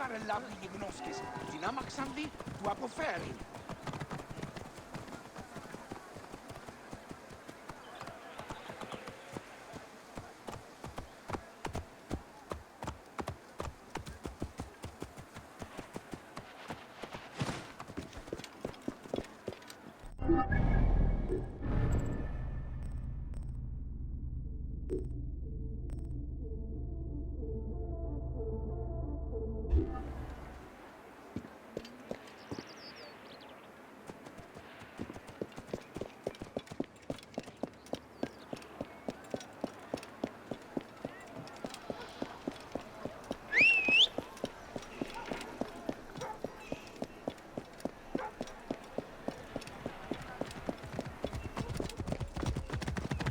παρελάβει γυμνόσκες. Την άμαξαν δει, του αποφέρει.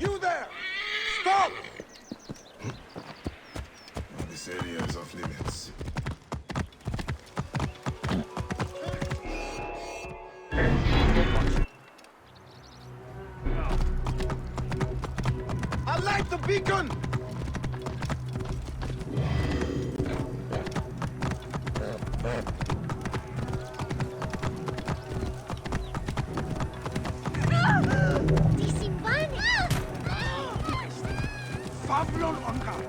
You there! Stop! This area is off limits. I like the beacon! Pavlon on guard.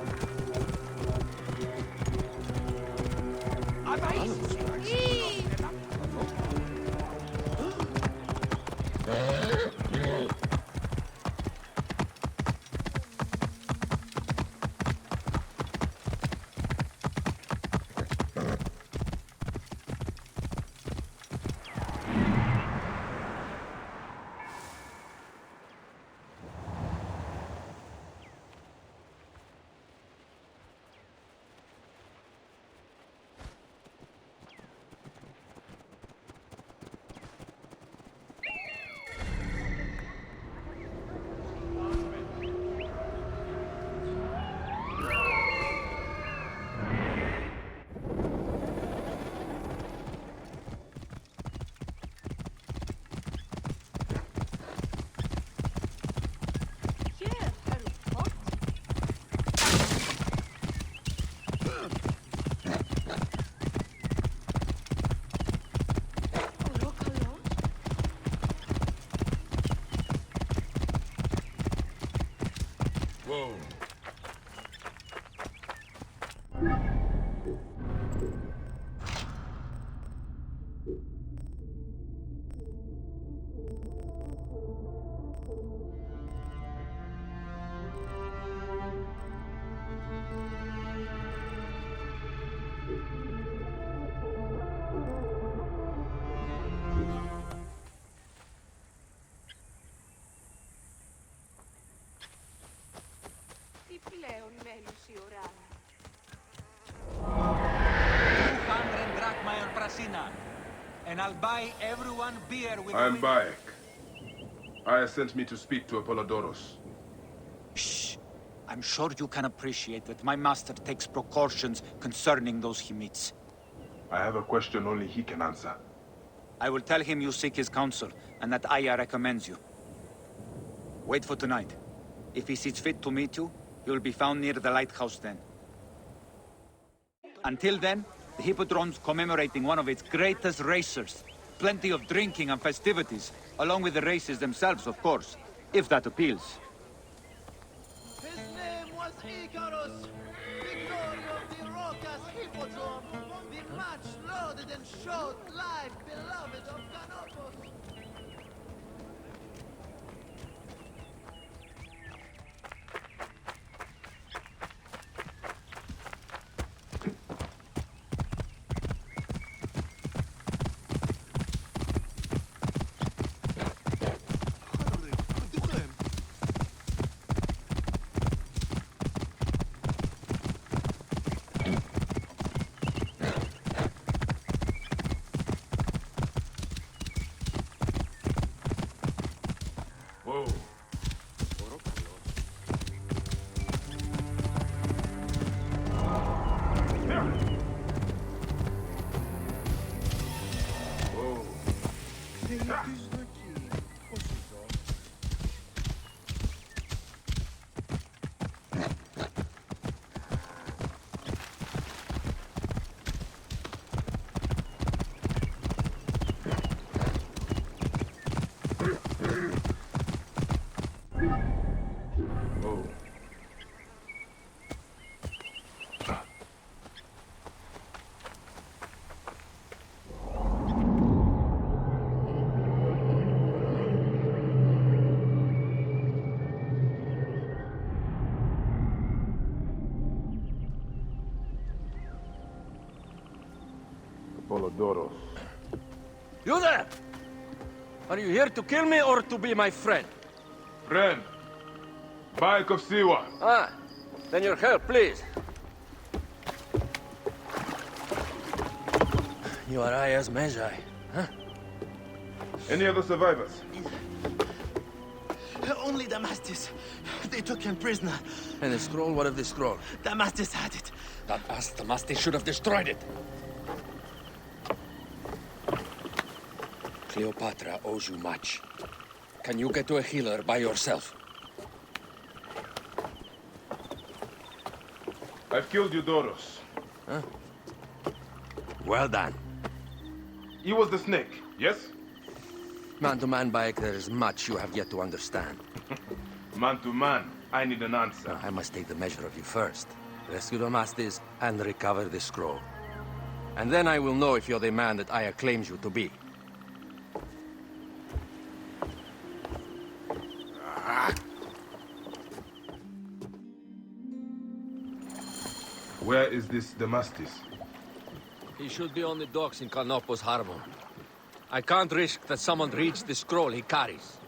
Whoa. Τι πλέον μένεις η ώρα. 200 drachma on Prasina, and I'll buy everyone beer with I'm back. Aya sent me to speak to Apollodorus. Shh. I'm sure you can appreciate that my master takes precautions concerning those he meets. I have a question only he can answer. I will tell him you seek his counsel, and that Aya recommends you. Wait for tonight. If he sees fit to meet you, he will be found near the lighthouse then. Until then, the Hippodrome's commemorating one of its greatest racers. Plenty of drinking and festivities, along with the races themselves, of course, if that appeals. His name was Icarus, victor of the raucous Hippodrome, the much lauded and showed life beloved of Canopus. Apollodoros. You there! Are you here to kill me or to be my friend? Friend, Bike of Siwa. Ah, then your help, please. You are Aya's Magi, huh? Any other survivors? Only Damastis. They took him prisoner. And the scroll? What of the scroll? Damastis had it. That us, the master should have destroyed it. Cleopatra owes you much. Can you get to a healer by yourself? I've killed Eudoros. Huh? Well done. He was the snake, yes? Man-to-man, Bayek, there is much you have yet to understand. Man to man, I need an answer. Now, I must take the measure of you first. Rescue the masters and recover the scroll. And then I will know if you're the man that Aya claims you to be. Where is this Damastis? He should be on the docks in Canopus Harbor. I can't risk that someone reads the scroll he carries.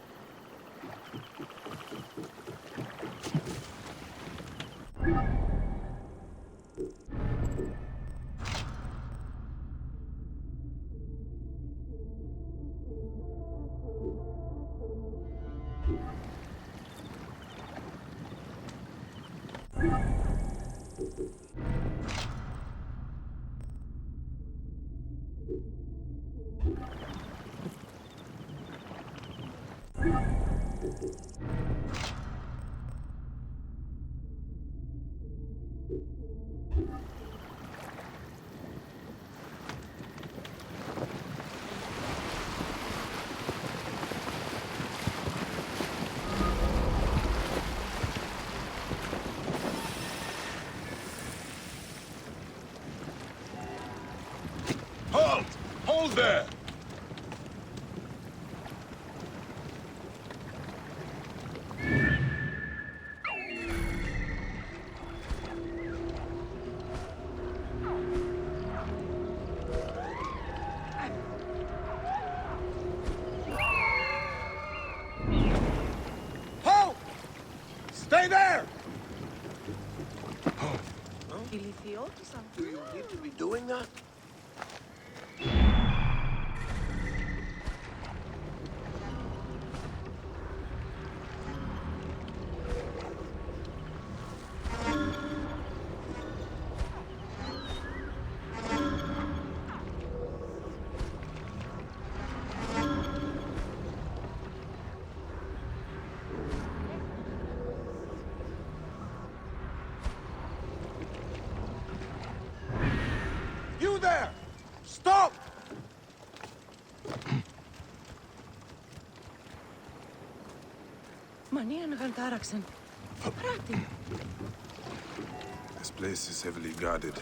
Halt! Hold there! Halt! Stay there! Do you need to be doing that? You there! Stop! This place is heavily guarded.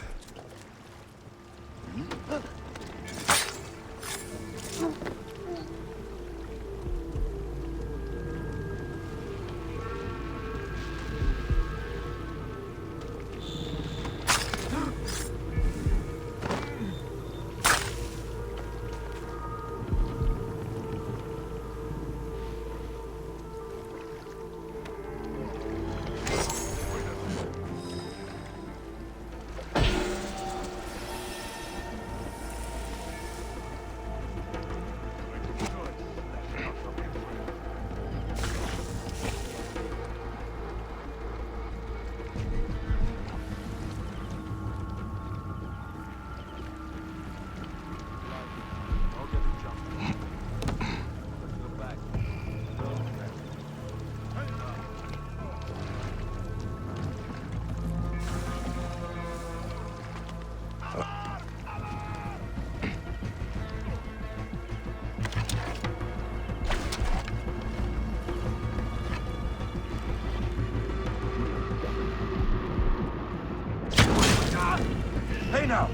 Hey now!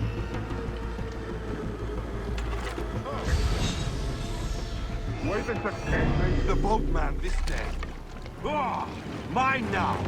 Where's the successor? The boatman this day. Ah, mine now!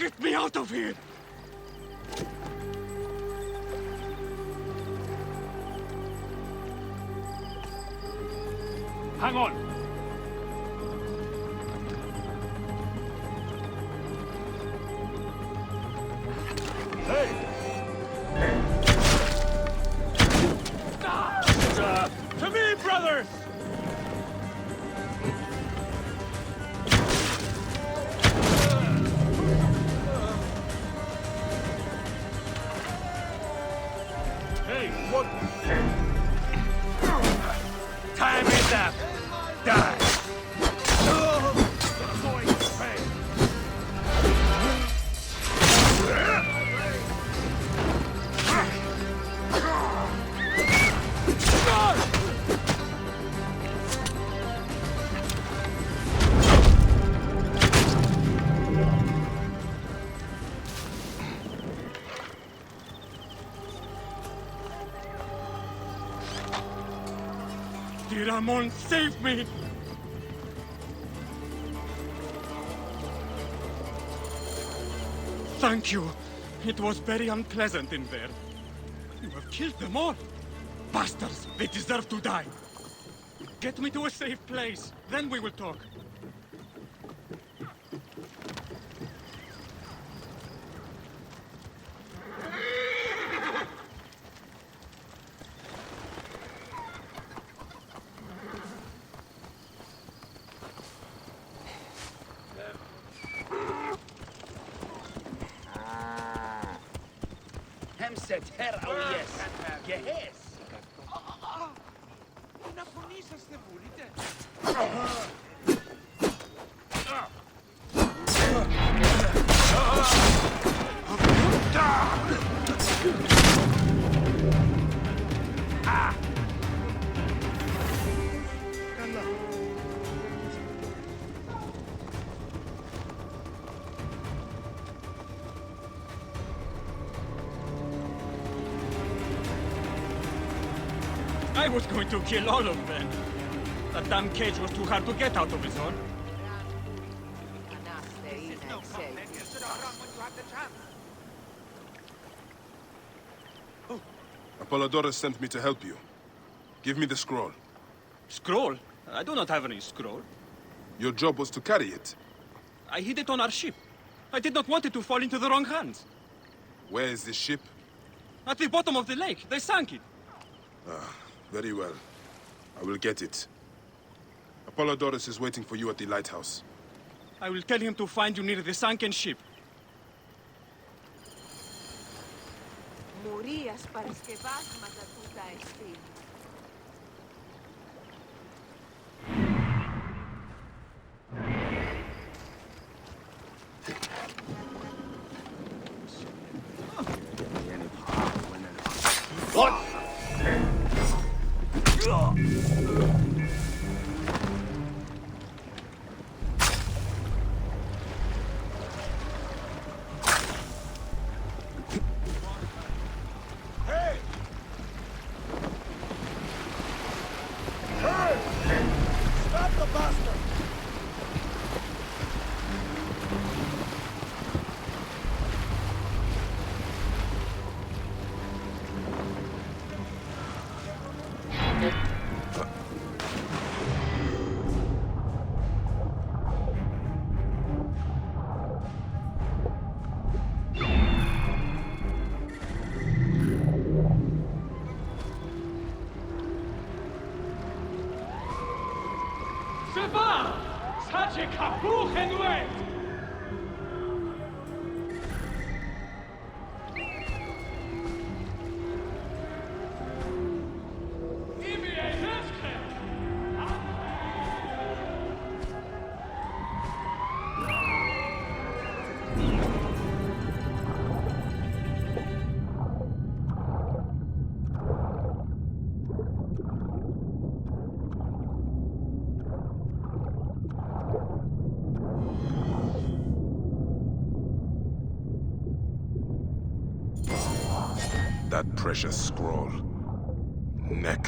Get me out of here! Hang on! To me, brothers! Hey, what? Time is up! Die! Ramon, save me! Thank you. It was very unpleasant in there. You have killed them all. Bastards, they deserve to die. Get me to a safe place, then we will talk. Her yes. Yes. Να φωνήσαστε μπορείτε. I was going to kill all of them. That damn cage was too hard to get out of his own. Apollodorus sent me to help you. Give me the scroll. Scroll? I do not have any scroll. Your job was to carry it. I hid it on our ship. I did not want it to fall into the wrong hands. Where is this ship? At the bottom of the lake. They sank it. Very well. I will get it. Apollodorus is waiting for you at the lighthouse. I will tell him to find you near the sunken ship. Μουρίας παρασκευάσματα τούτα εστί. What? That precious scroll. Neck.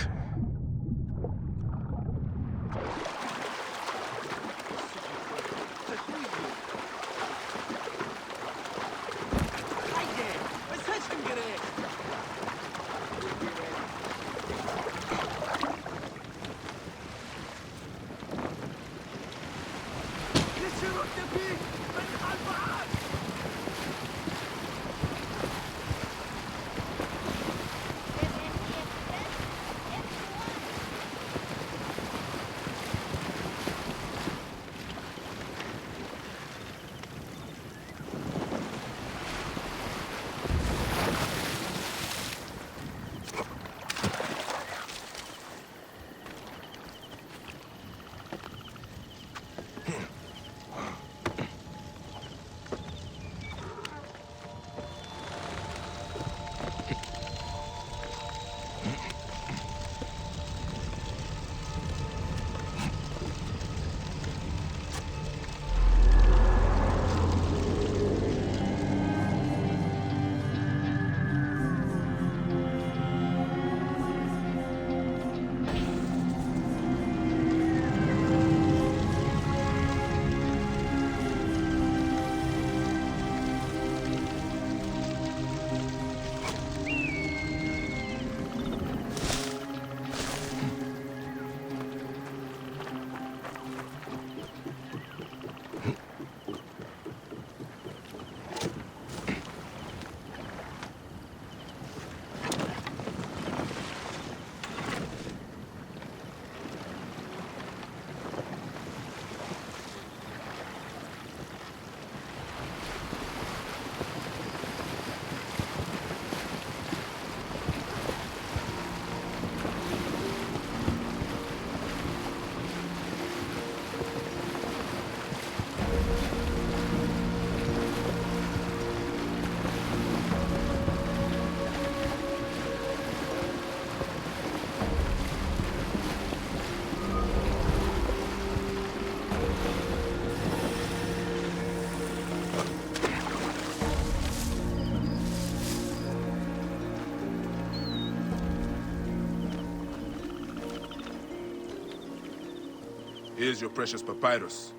Here's your precious papyrus.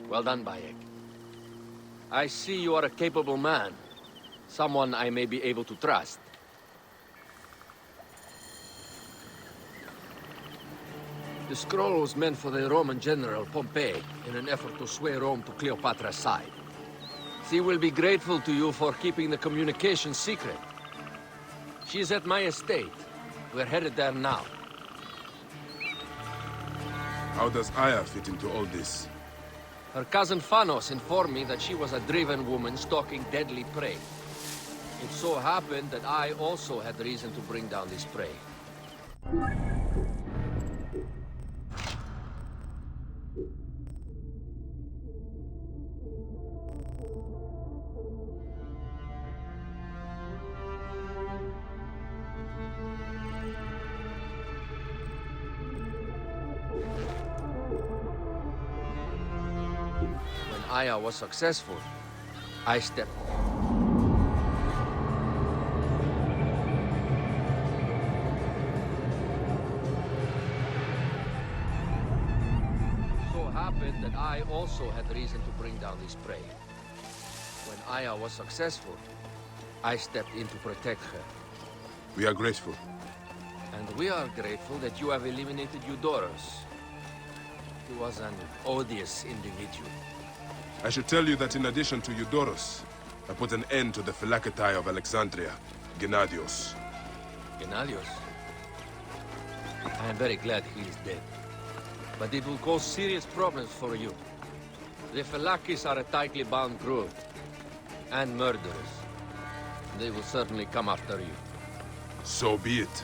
Well done, Bayek. I see you are a capable man. Someone I may be able to trust. The scroll was meant for the Roman general Pompey in an effort to sway Rome to Cleopatra's side. She will be grateful to you for keeping the communication secret. She is at my estate. We're headed there now. How does Aya fit into all this? Her cousin Phanos informed me that she was a driven woman stalking deadly prey. It so happened that I also had reason to bring down this prey. When Aya was successful, I stepped. So happened that I also had reason to bring down this prey. When Aya was successful, I stepped in to protect her. We are grateful. And we are grateful that you have eliminated Eudoros. He was an odious individual. I should tell you that in addition to Eudoros, I put an end to the Phylaketae of Alexandria, Gennadios. Gennadios? I am very glad he is dead. But it will cause serious problems for you. The Phylakes are a tightly bound group. And murderers. They will certainly come after you. So be it.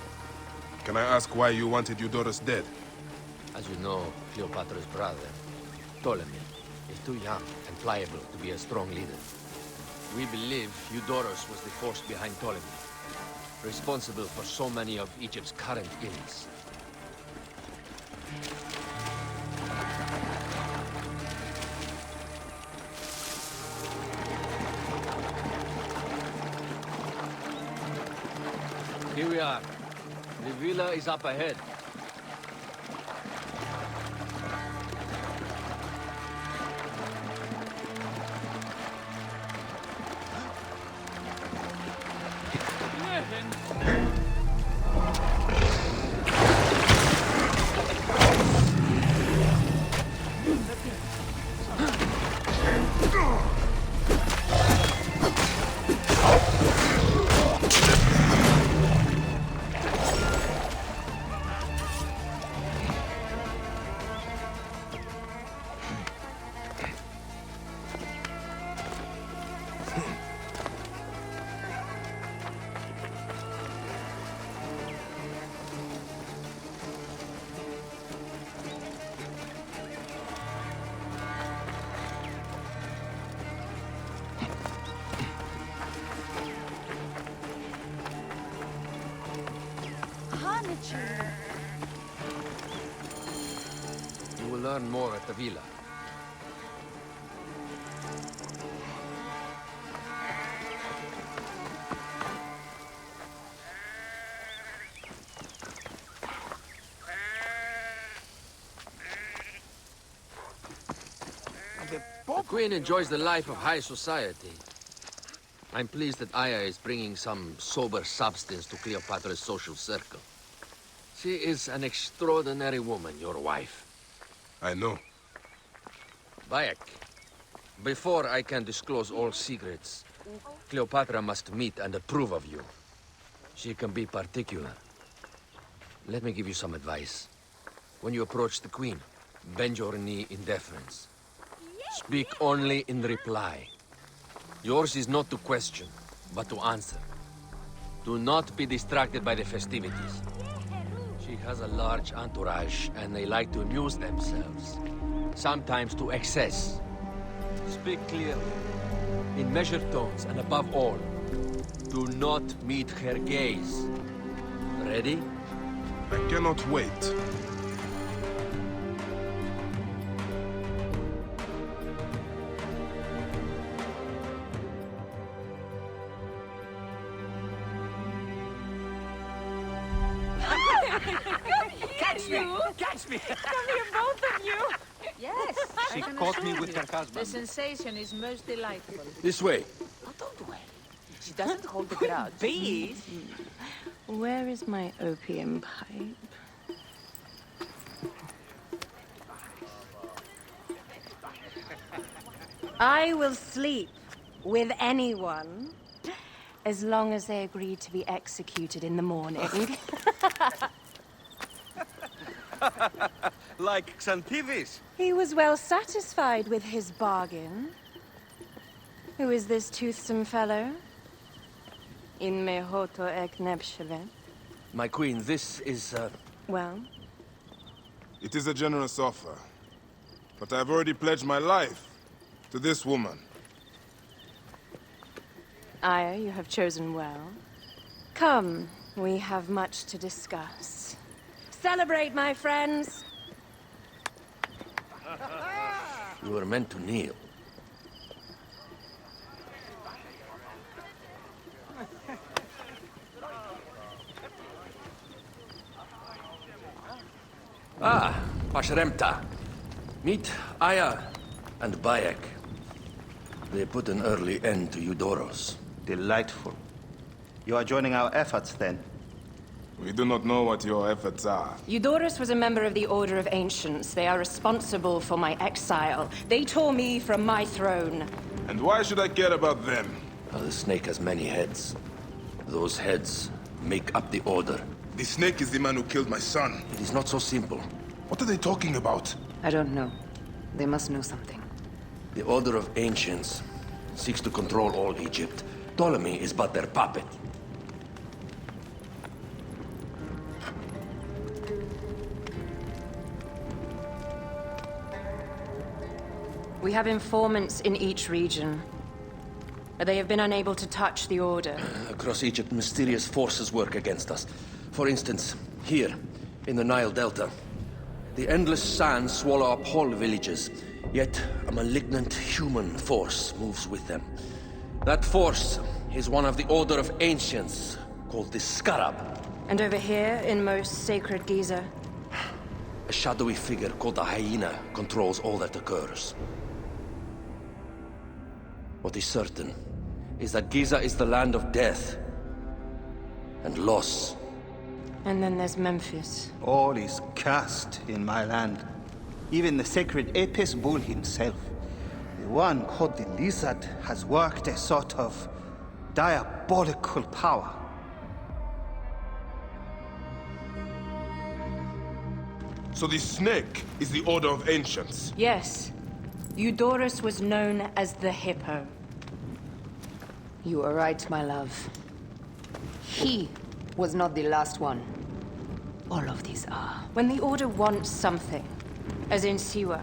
Can I ask why you wanted Eudoros dead? As you know, Cleopatra's brother, Ptolemy, is too young and pliable to be a strong leader. We believe Eudoros was the force behind Ptolemy, responsible for so many of Egypt's current ills. Here we are. The villa is up ahead. You will learn more at the villa. The Queen enjoys the life of high society. I'm pleased that Aya is bringing some sober substance to Cleopatra's social circle. She is an extraordinary woman, your wife. I know. Bayek, before I can disclose all secrets, Cleopatra must meet and approve of you. She can be particular. Let me give you some advice. When you approach the Queen, bend your knee in deference. Speak only in reply. Yours is not to question, but to answer. Do not be distracted by the festivities. She has a large entourage, and they like to amuse themselves. Sometimes to excess. Speak clearly, in measured tones, and above all, do not meet her gaze. Ready? I cannot wait. Catch me! Catch me! Come here, both of you. Yes, She I can caught me assure with you. her husband. The sensation is most delightful. This way. Oh, don't worry. She doesn't hold the grudge. Please. Where is my opium pipe? I will sleep with anyone as long as they agree to be executed in the morning. Like Xantivis. He was well satisfied with his bargain. Who is this toothsome fellow? In me hoto ek nebsheve. My queen, this is, Well, It is a generous offer. But I've already pledged my life to this woman. Aya, you have chosen well. Come, we have much to discuss. Celebrate, my friends! you were meant to kneel. Ah, Pashremta. Meet Aya and Bayek. They put an early end to Eudoros. Delightful. You are joining our efforts, then? We do not know what your efforts are. Eudoros was a member of the Order of Ancients. They are responsible for my exile. They tore me from my throne. And why should I care about them? The snake has many heads. Those heads make up the Order. The snake is the man who killed my son. It is not so simple. What are they talking about? I don't know. They must know something. The Order of Ancients seeks to control all Egypt. Ptolemy is but their puppet. We have informants in each region. But they have been unable to touch the Order. Across Egypt, mysterious forces work against us. For instance, here, in the Nile Delta, the endless sands swallow up whole villages, yet a malignant human force moves with them. That force is one of the Order of Ancients, called the Scarab. And over here, in most sacred Giza, A shadowy figure called the Hyena controls all that occurs. What is certain is that Giza is the land of death and loss. and then there's Memphis. All is cursed in my land. Even the sacred Apis bull himself. The one called the Lizard has worked a sort of diabolical power. So the snake is the Order of Ancients. Yes. Eudorus was known as the Hippo. You are right, my love. He was not the last one. All of these are. When the Order wants something, as in Siwa,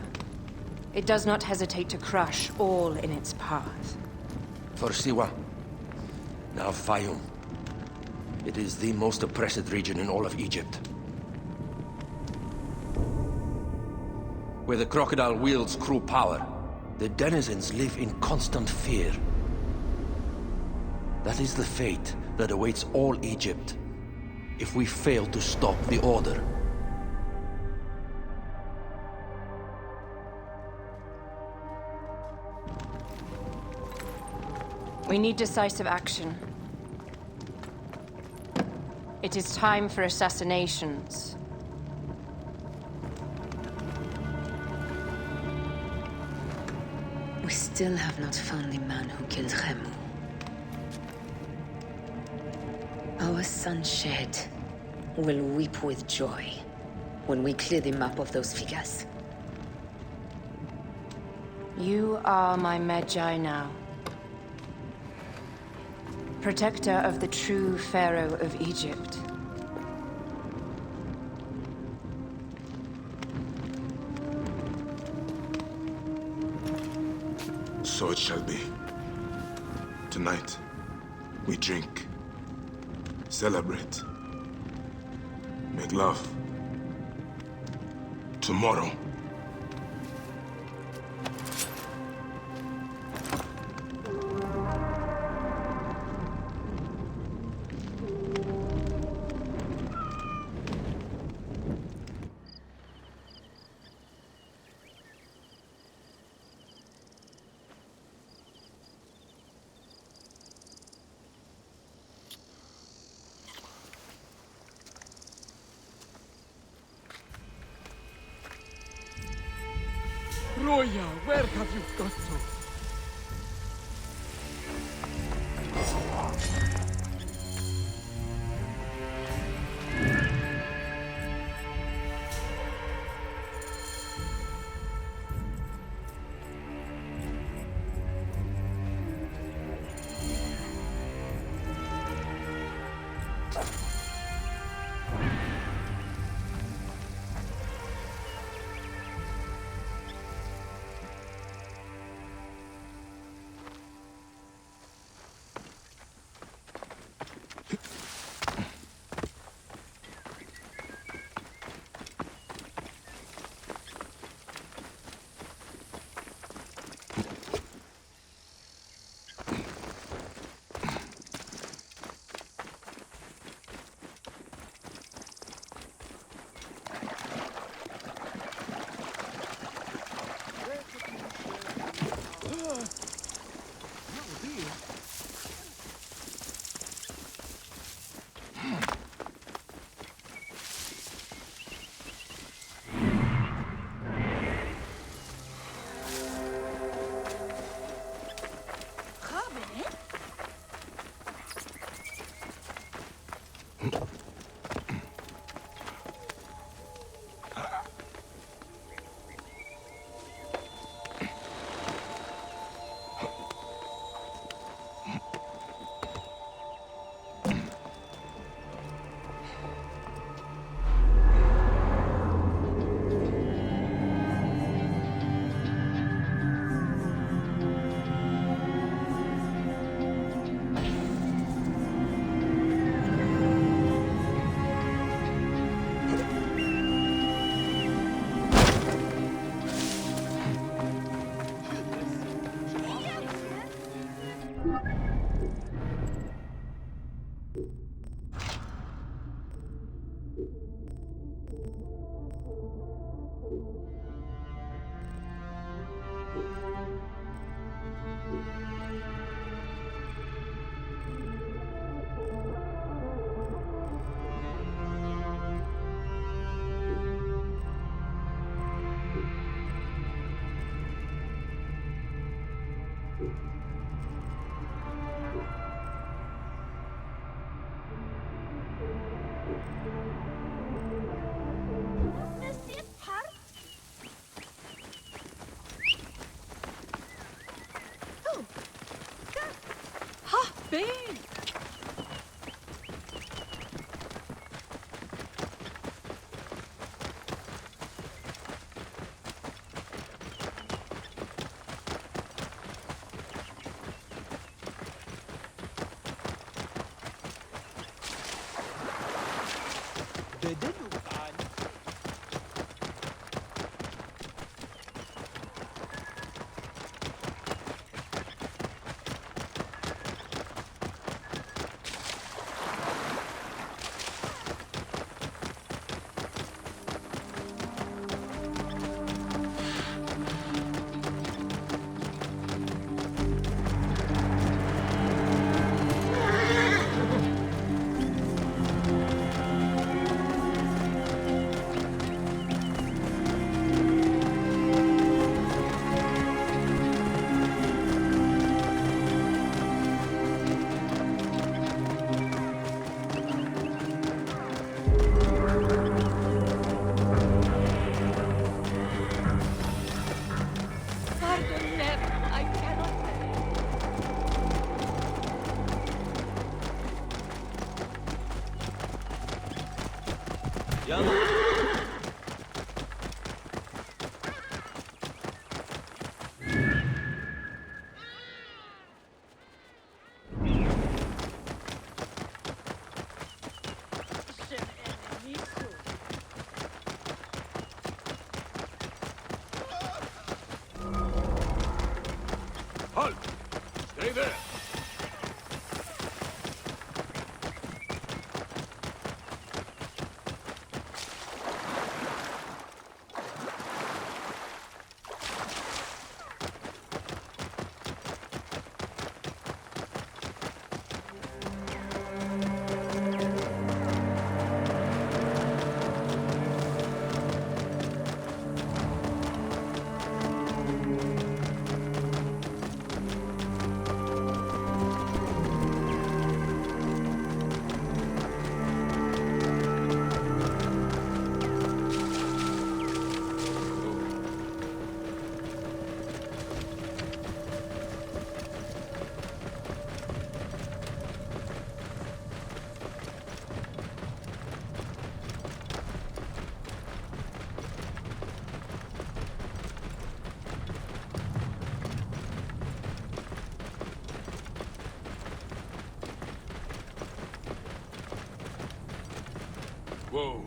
it does not hesitate to crush all in its path. For Siwa, now Fayum. It is the most oppressed region in all of Egypt. Where the crocodile wields cruel power, the denizens live in constant fear. That is the fate that awaits all Egypt if we fail to stop the Order. We need decisive action. It is time for assassinations. We still have not found the man who killed Khemu. Our son Shed will weep with joy when we clear the map of those figures. You are my Magi now. Protector of the true Pharaoh of Egypt. So it shall be. Tonight, we drink, celebrate, make love. Tomorrow, Roya, where have you got to? Ha, big! Halt! Stay there! Whoa.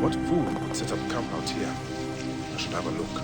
What fool would set up camp out here? I should have a look.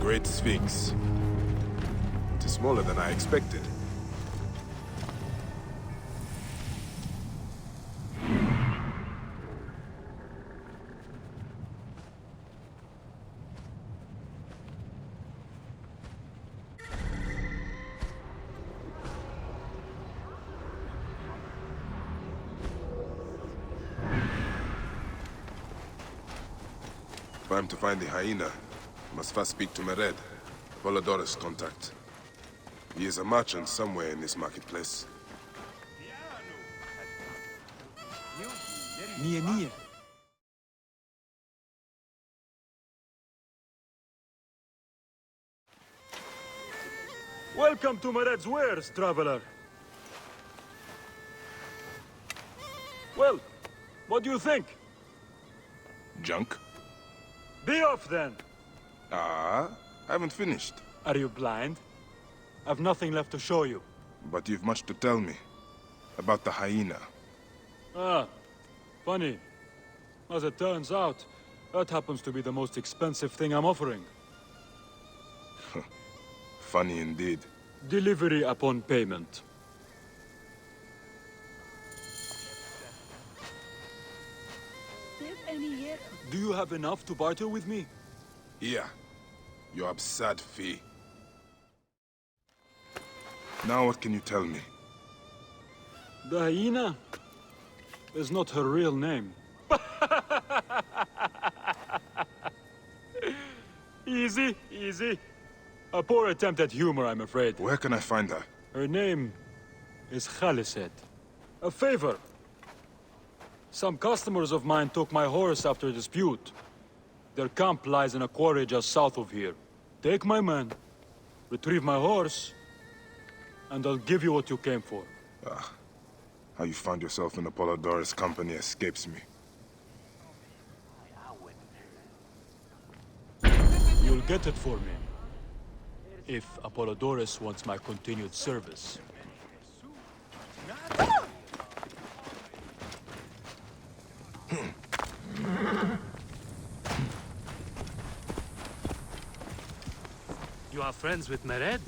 Great Sphinx. It is smaller than I expected. If I'm to find the hyena, I must first speak to Mered, Polydorus' contact. He is a merchant somewhere in this marketplace. Near. Welcome to Mered's wares, traveler. Well, what do you think? Junk? Be off then! I haven't finished. Are you blind? I've nothing left to show you. But you've much to tell me. About the hyena. Ah, funny. As it turns out, that happens to be the most expensive thing I'm offering. Funny indeed. Delivery upon payment. Do you have enough to barter with me? Here. Your absurd fee. Now what can you tell me? The hyena is not her real name. Easy, easy. A poor attempt at humor, I'm afraid. Where can I find her? Her name is Khaliset. A favor. Some customers of mine took my horse after a dispute. Their camp lies in a quarry just south of here. Take my man, retrieve my horse, and I'll give you what you came for. How you found yourself in Apollodorus' company escapes me. You'll get it for me. If Apollodorus wants my continued service. You are friends with Mered?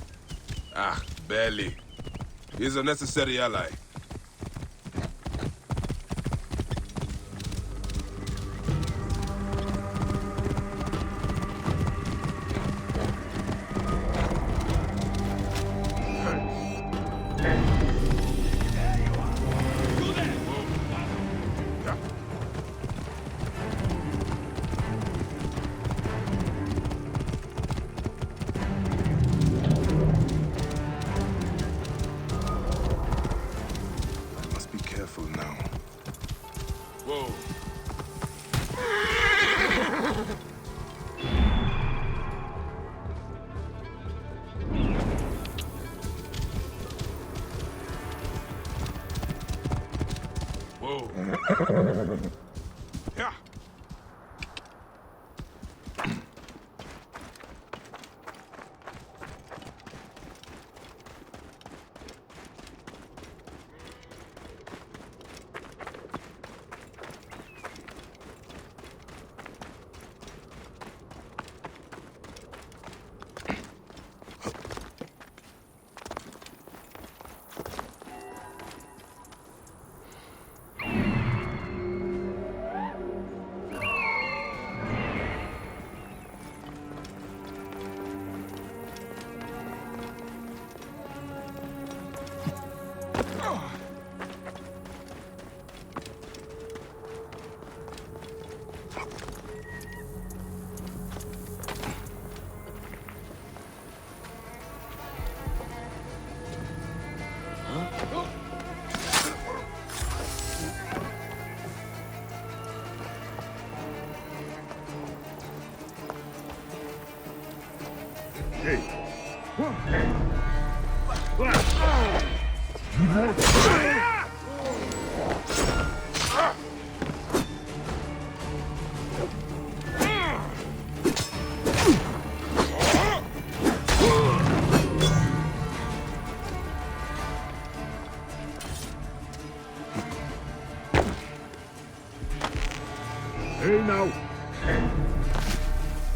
Ah, barely. He's a necessary ally. Hey now!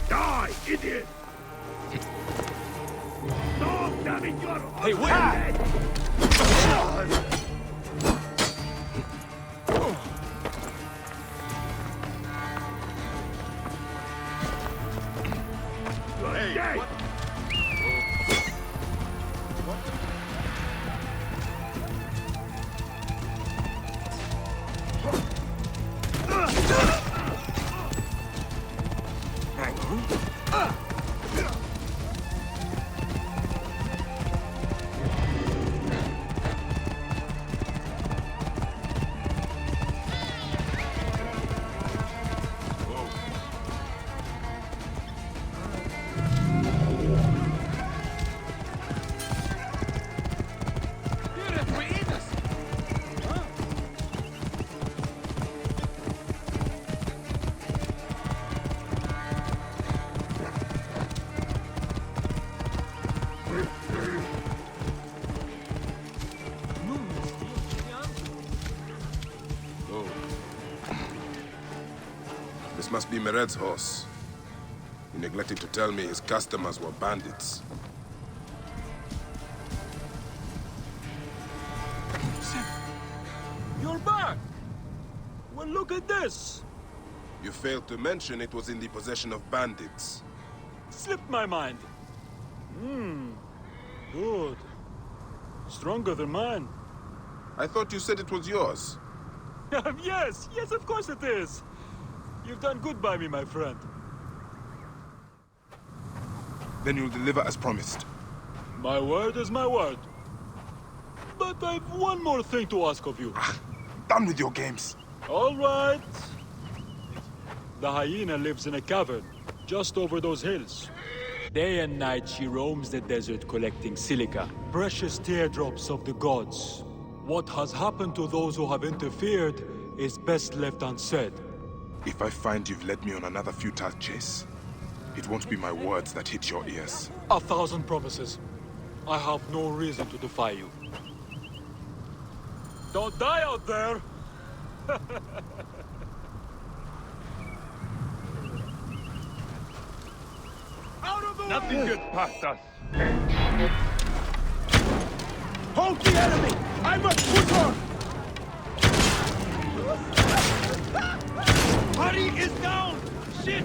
Die, idiot! Stop, damn it, you're... Hey, wait! Hey, what? This must be Mered's horse. He neglected to tell me his customers were bandits. You're back! Well, look at this! You failed to mention it was in the possession of bandits. Slipped my mind. Good. Stronger than mine. I thought you said it was yours. Yes, of course it is. You've done good by me, my friend. Then you'll deliver as promised. My word is my word. But I've one more thing to ask of you. Done with your games. All right. The hyena lives in a cavern, just over those hills. Day and night she roams the desert collecting silica, precious teardrops of the gods. What has happened to those who have interfered is best left unsaid. If I find you've led me on another futile chase, it won't be my words that hit your ears. 1,000 promises. I have no reason to defy you. Don't die out there! Out of the Nothing gets past us. Hold the enemy! I must push on! Hurry is down! Shit!